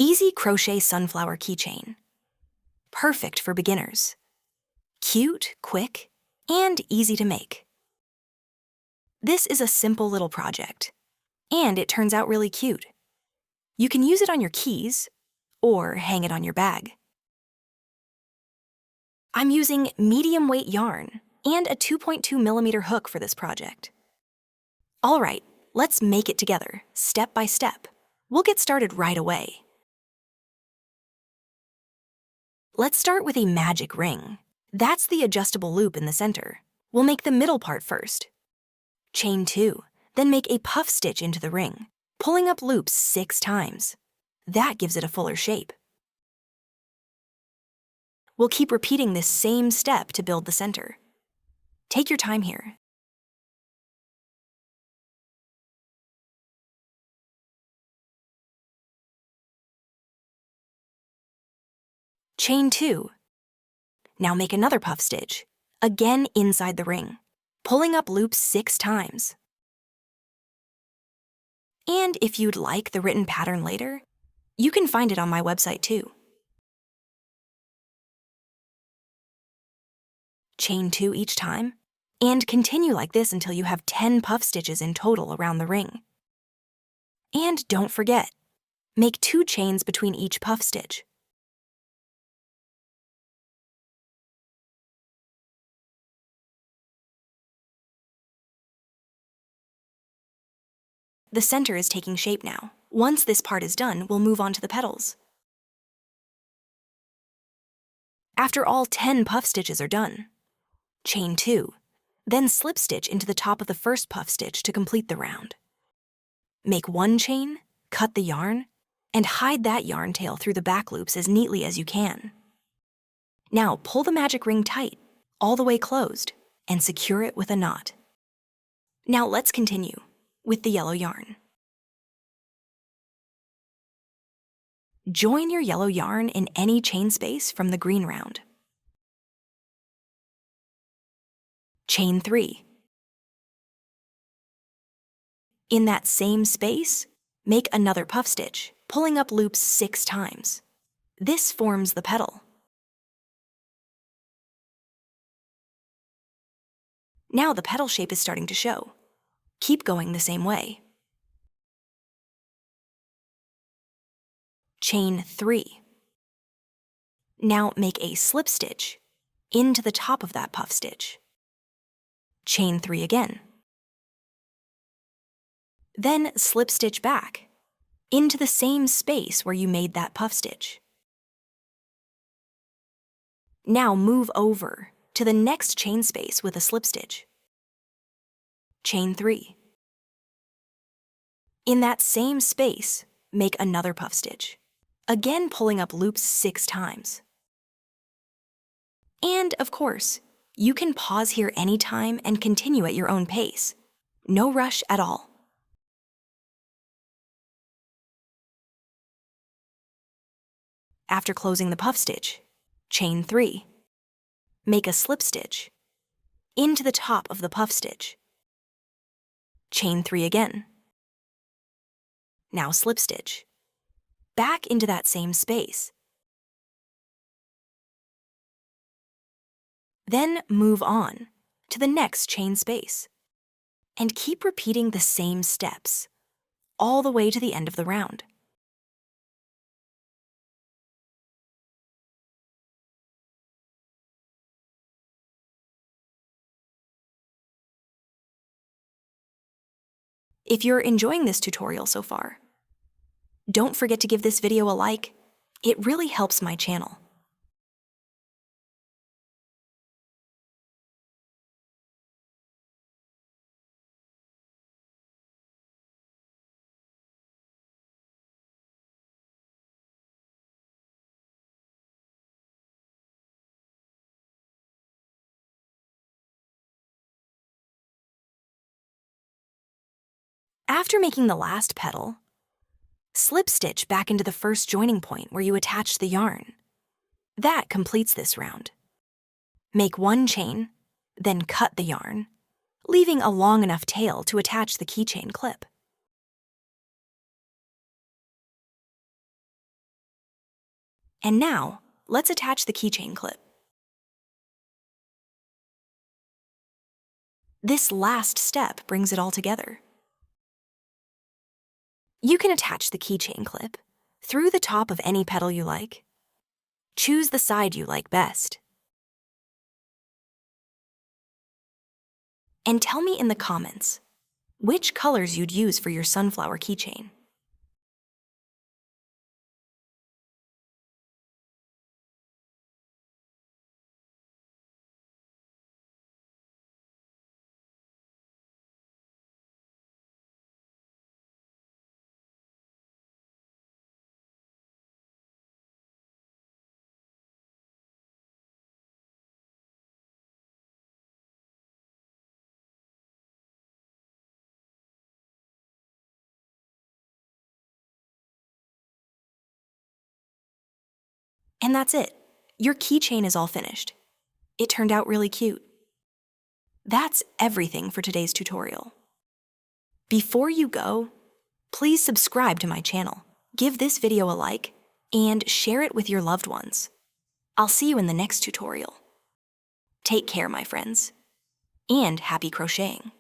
Easy Crochet Sunflower Keychain. Perfect for beginners. Cute, quick, and easy to make. This is a simple little project, and it turns out really cute. You can use it on your keys or hang it on your bag. I'm using medium weight yarn and a 2.2mm hook for this project. All right, let's make it together, step by step. We'll get started right away. Let's start with a magic ring. That's the adjustable loop in the center. We'll make the middle part first. Chain 2, then make a puff stitch into the ring, pulling up loops 6 times. That gives it a fuller shape. We'll keep repeating this same step to build the center. Take your time here. Chain 2. Now make another puff stitch, again inside the ring, pulling up loops 6 times. And if you'd like the written pattern later, you can find it on my website too. Chain 2 each time, and continue like this until you have 10 puff stitches in total around the ring. And don't forget, make 2 chains between each puff stitch. The center is taking shape now. Once this part is done, we'll move on to the petals. After all 10 puff stitches are done, chain 2, then slip stitch into the top of the first puff stitch to complete the round. Make 1 chain, cut the yarn, and hide that yarn tail through the back loops as neatly as you can. Now pull the magic ring tight, all the way closed, and secure it with a knot. Now let's continue with the yellow yarn. Join your yellow yarn in any chain space from the green round. Chain 3. In that same space, make another puff stitch, pulling up loops 6 times. This forms the petal. Now the petal shape is starting to show. Keep going the same way. Chain 3. Now make a slip stitch into the top of that puff stitch. Chain 3 again. Then slip stitch back into the same space where you made that puff stitch. Now move over to the next chain space with a slip stitch. Chain 3. In that same space, make another puff stitch, again pulling up loops 6 times. And of course, you can pause here anytime and continue at your own pace. No rush at all. After closing the puff stitch, chain 3. Make a slip stitch into the top of the puff stitch. Chain 3 again. Now slip stitch back into that same space. Then move on to the next chain space and keep repeating the same steps all the way to the end of the round. If you're enjoying this tutorial so far, don't forget to give this video a like. It really helps my channel. After making the last petal, slip stitch back into the first joining point where you attached the yarn. That completes this round. Make 1 chain, then cut the yarn, leaving a long enough tail to attach the keychain clip. And now, let's attach the keychain clip. This last step brings it all together. You can attach the keychain clip through the top of any petal you like. Choose the side you like best. And tell me in the comments which colors you'd use for your sunflower keychain. And that's it. Your keychain is all finished. It turned out really cute. That's everything for today's tutorial. Before you go, please subscribe to my channel, give this video a like, and share it with your loved ones. I'll see you in the next tutorial. Take care, my friends, and happy crocheting!